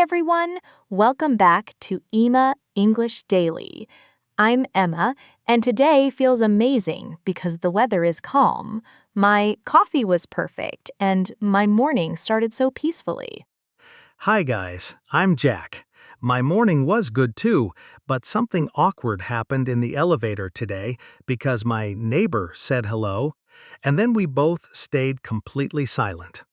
everyone, welcome back to Emma English Daily. I'm Emma, and today feels amazing because the weather is calm. My coffee was perfect, and my morning started so peacefully. Hi guys, I'm Jack. My morning was good too, but something awkward happened in the elevator today because my neighbor said hello, and then we both stayed completely silent.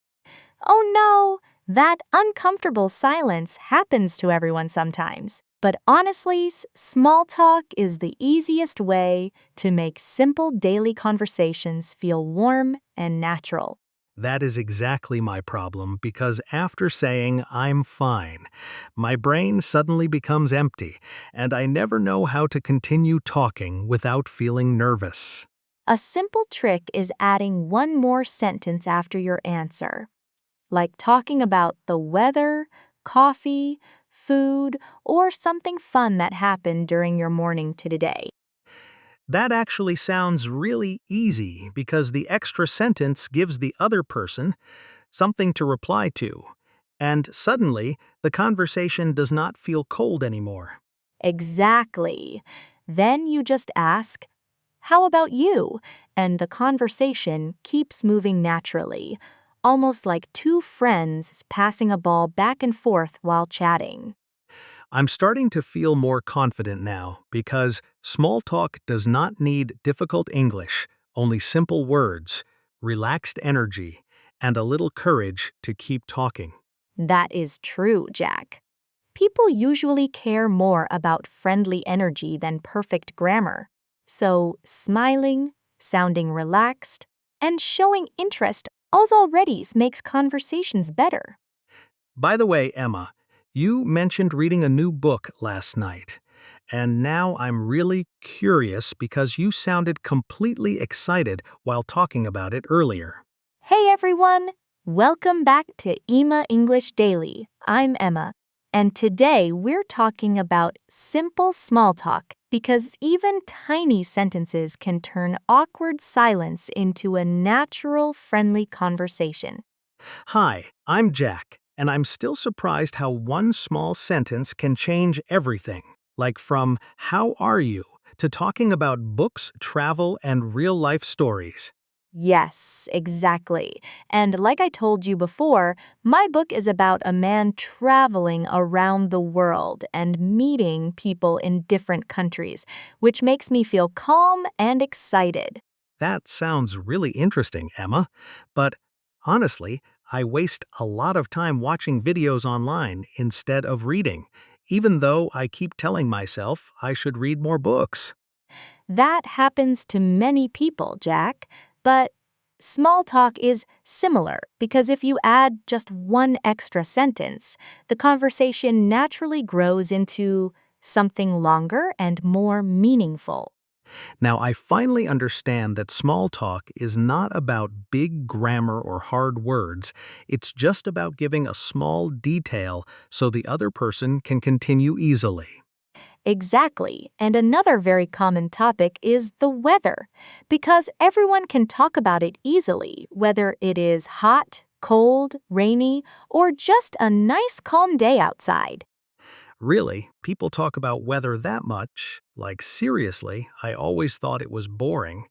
Oh no, that uncomfortable silence happens to everyone sometimes. But honestly, small talk is the easiest way to make simple daily conversations feel warm and natural. That is exactly my problem because after saying I'm fine, my brain suddenly becomes empty and I never know how to continue talking without feeling nervous. A simple trick is adding one more sentence after your answer, like talking about the weather, coffee, food, or something fun that happened during your morning to today. That actually sounds really easy because the extra sentence gives the other person something to reply to, and suddenly the conversation does not feel cold anymore. Exactly. Then you just ask, "How about you?" And the conversation keeps moving naturally, almost like two friends passing a ball back and forth while chatting. I'm starting to feel more confident now because small talk does not need difficult English, only simple words, relaxed energy, and a little courage to keep talking. That is true, Jack. People usually care more about friendly energy than perfect grammar. So, smiling, sounding relaxed, and showing interest already makes conversations better. By the way, Emma, you mentioned reading a new book last night, and now I'm really curious because you sounded completely excited while talking about it earlier. Hey everyone! Welcome back to Emma English Daily. I'm Emma, and today we're talking about simple small talk because even tiny sentences can turn awkward silence into a natural, friendly conversation. Hi, I'm Jack, and I'm still surprised how one small sentence can change everything, like from "How are you?" to talking about books, travel, and real-life stories. Yes, exactly. And like I told you before, my book is about a man traveling around the world and meeting people in different countries, which makes me feel calm and excited. That sounds really interesting, Emma, but honestly, I waste a lot of time watching videos online instead of reading, even though I keep telling myself I should read more books. That happens to many people, Jack, but small talk is similar because if you add just one extra sentence, the conversation naturally grows into something longer and more meaningful. Now, I finally understand that small talk is not about big grammar or hard words. It's just about giving a small detail so the other person can continue easily. Exactly. And another very common topic is the weather, because everyone can talk about it easily, whether it is hot, cold, rainy, or just a nice calm day outside. Really, people talk about weather that much. Like, seriously, I always thought it was boring.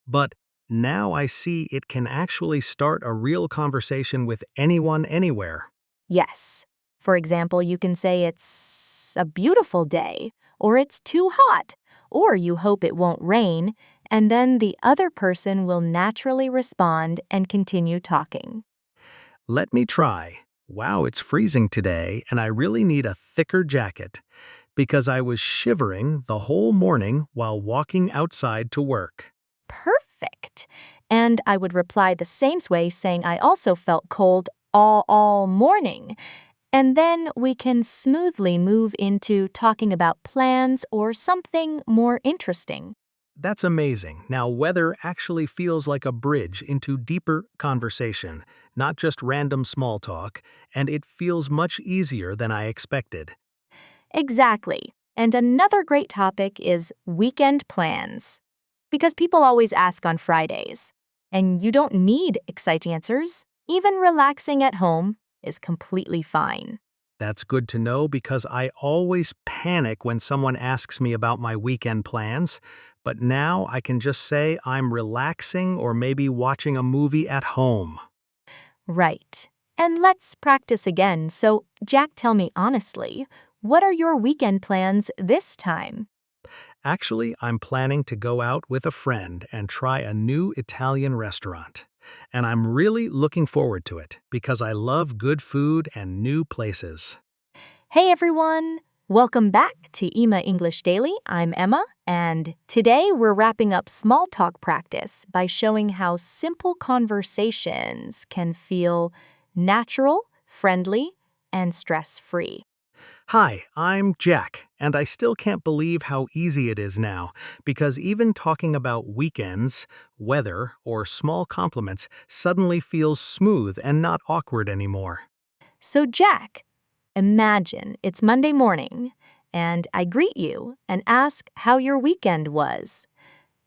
But now I see it can actually start a real conversation with anyone, anywhere. Yes. For example, you can say it's a beautiful day, or it's too hot, or you hope it won't rain, and then the other person will naturally respond and continue talking. Let me try. Wow, it's freezing today, and I really need a thicker jacket because I was shivering the whole morning while walking outside to work. Perfect. And I would reply the same way, saying I also felt cold all morning. And then we can smoothly move into talking about plans or something more interesting. That's amazing. Now, weather actually feels like a bridge into deeper conversation, not just random small talk, and it feels much easier than I expected. Exactly. And another great topic is weekend plans. Because people always ask on Fridays. And you don't need exciting answers. Even relaxing at home is completely fine. That's good to know because I always panic when someone asks me about my weekend plans, but now I can just say I'm relaxing or maybe watching a movie at home. Right. And let's practice again. So, Jack, tell me honestly, what are your weekend plans this time? Actually, I'm planning to go out with a friend and try a new Italian restaurant. And I'm really looking forward to it because I love good food and new places. Hey everyone! Welcome back to Ema English Daily. I'm Emma, and today we're wrapping up small talk practice by showing how simple conversations can feel natural, friendly, and stress free. Hi, I'm Jack, and I still can't believe how easy it is now because even talking about weekends, weather, or small compliments suddenly feels smooth and not awkward anymore. So, Jack, imagine it's Monday morning, and I greet you and ask how your weekend was.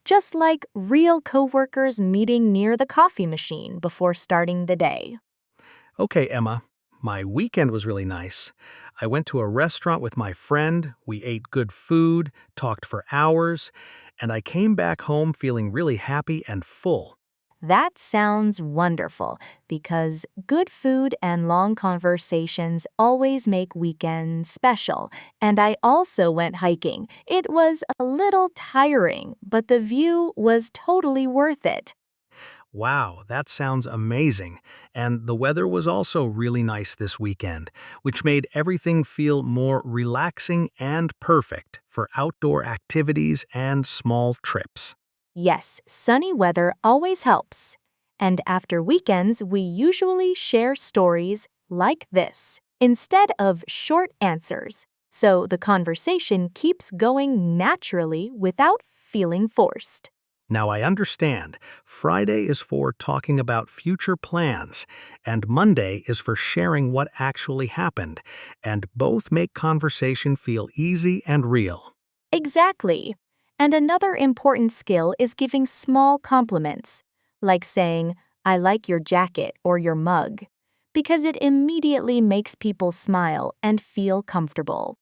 Just like real coworkers meeting near the coffee machine before starting the day. Okay, Emma, my weekend was really nice. I went to a restaurant with my friend, we ate good food, talked for hours, and I came back home feeling really happy and full. That sounds wonderful because good food and long conversations always make weekends special. And I also went hiking. It was a little tiring, but the view was totally worth it. Wow, that sounds amazing. And the weather was also really nice this weekend, which made everything feel more relaxing and perfect for outdoor activities and small trips. Yes, sunny weather always helps. And after weekends, we usually share stories like this instead of short answers. So the conversation keeps going naturally without feeling forced. Now I understand. Friday is for talking about future plans, and Monday is for sharing what actually happened, and both make conversation feel easy and real. Exactly. And another important skill is giving small compliments, like saying, I like your jacket or your mug, because it immediately makes people smile and feel comfortable.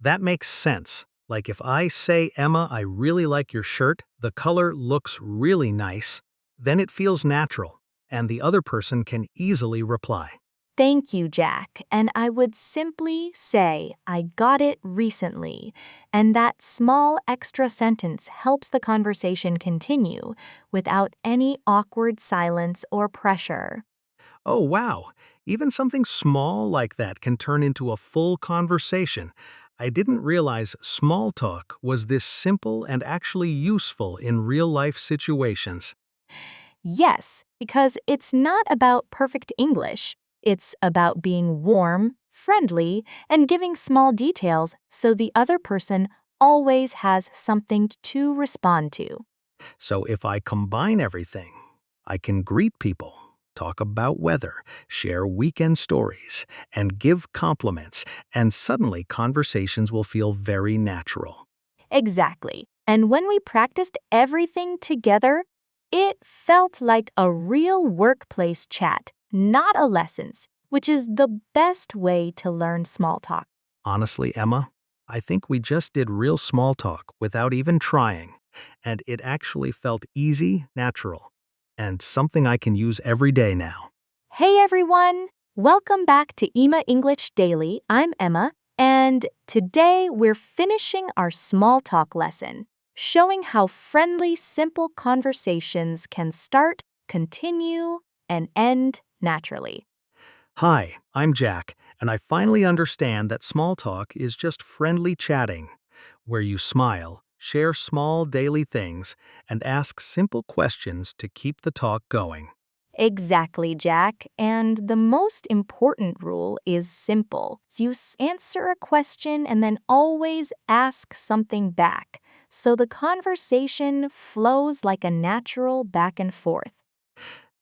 That makes sense. Like if I say, Emma, I really like your shirt, the color looks really nice, then it feels natural, and the other person can easily reply. Thank you, Jack. And I would simply say, I got it recently. And that small extra sentence helps the conversation continue without any awkward silence or pressure. Oh, wow. Even something small like that can turn into a full conversation. I didn't realize small talk was this simple and actually useful in real life situations. Yes, because it's not about perfect English. It's about being warm, friendly, and giving small details so the other person always has something to respond to. So if I combine everything, I can greet people, talk about weather, share weekend stories, and give compliments, and suddenly conversations will feel very natural. Exactly. And when we practiced everything together, it felt like a real workplace chat, not a lessons, which is the best way to learn small talk. Honestly, Emma, I think we just did real small talk without even trying, and it actually felt easy, natural, and something I can use every day now. Hey everyone! Welcome back to Ema English Daily. I'm Emma, and today we're finishing our small talk lesson, showing how friendly, simple conversations can start, continue, and end naturally. Hi, I'm Jack, and I finally understand that small talk is just friendly chatting, where you smile, share small daily things, and ask simple questions to keep the talk going. Exactly, Jack. And the most important rule is simple. Answer a question and then always ask something back. So the conversation flows like a natural back and forth.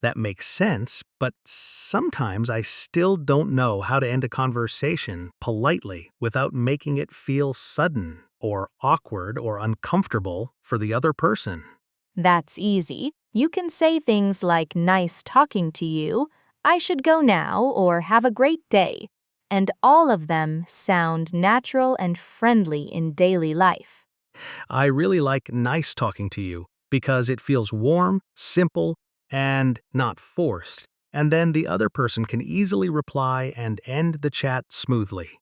That makes sense, but sometimes I still don't know how to end a conversation politely without making it feel sudden or awkward or uncomfortable for the other person. That's easy. You can say things like, nice talking to you, I should go now, or have a great day. and all of them sound natural and friendly in daily life. I really like nice talking to you because it feels warm, simple, and not forced. And then the other person can easily reply and end the chat smoothly.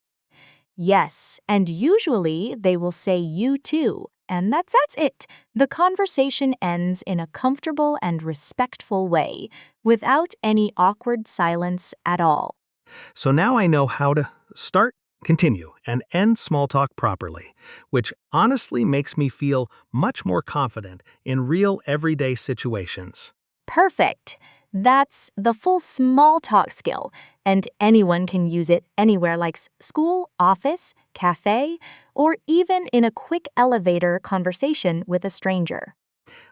Yes, and usually they will say you too. And that's it. The conversation ends in a comfortable and respectful way, without any awkward silence at all. So now I know how to start, continue, and end small talk properly, which honestly makes me feel much more confident in real everyday situations. Perfect. That's the full small talk skill, and anyone can use it anywhere like school, office, cafe, or even in a quick elevator conversation with a stranger.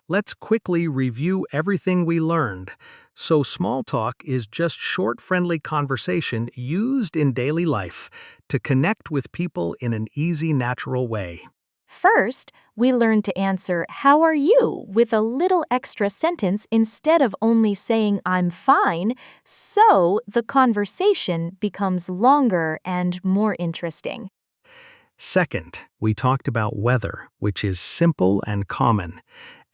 Let's quickly review everything we learned. So, small talk is just short, friendly conversation used in daily life to connect with people in an easy, natural way. First, we learn to answer, "How are you?" with a little extra sentence instead of only saying, "I'm fine," so the conversation becomes longer and more interesting. Second, we talked about weather, which is simple and common,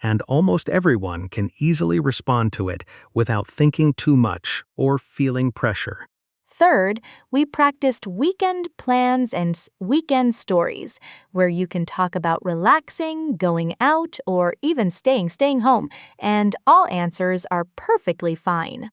and almost everyone can easily respond to it without thinking too much or feeling pressure. Third, we practiced weekend plans and weekend stories, where you can talk about relaxing, going out, or even staying home, and all answers are perfectly fine.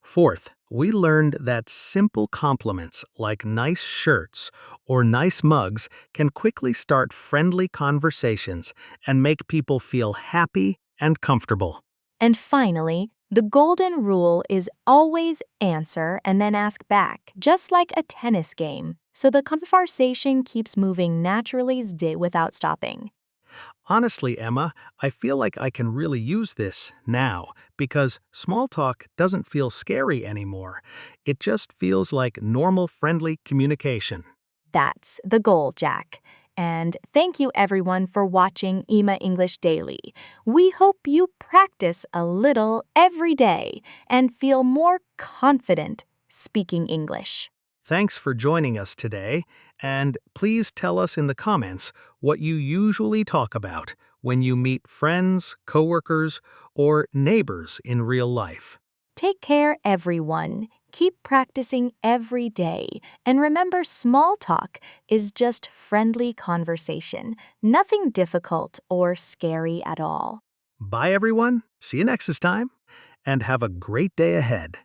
Fourth, we learned that simple compliments like nice shirts or nice mugs can quickly start friendly conversations and make people feel happy and comfortable. And finally, the golden rule is always answer and then ask back, just like a tennis game, so the conversation keeps moving naturally without stopping. Honestly, Emma, I feel like I can really use this now because small talk doesn't feel scary anymore. It just feels like normal, friendly communication. That's the goal, Jack. And thank you everyone for watching Ema English Daily. We hope you practice a little every day and feel more confident speaking English. Thanks for joining us today, and please tell us in the comments what you usually talk about when you meet friends, coworkers, or neighbors in real life. Take care, everyone. Keep practicing every day. And remember, small talk is just friendly conversation, nothing difficult or scary at all. Bye, everyone. See you next time, and have a great day ahead.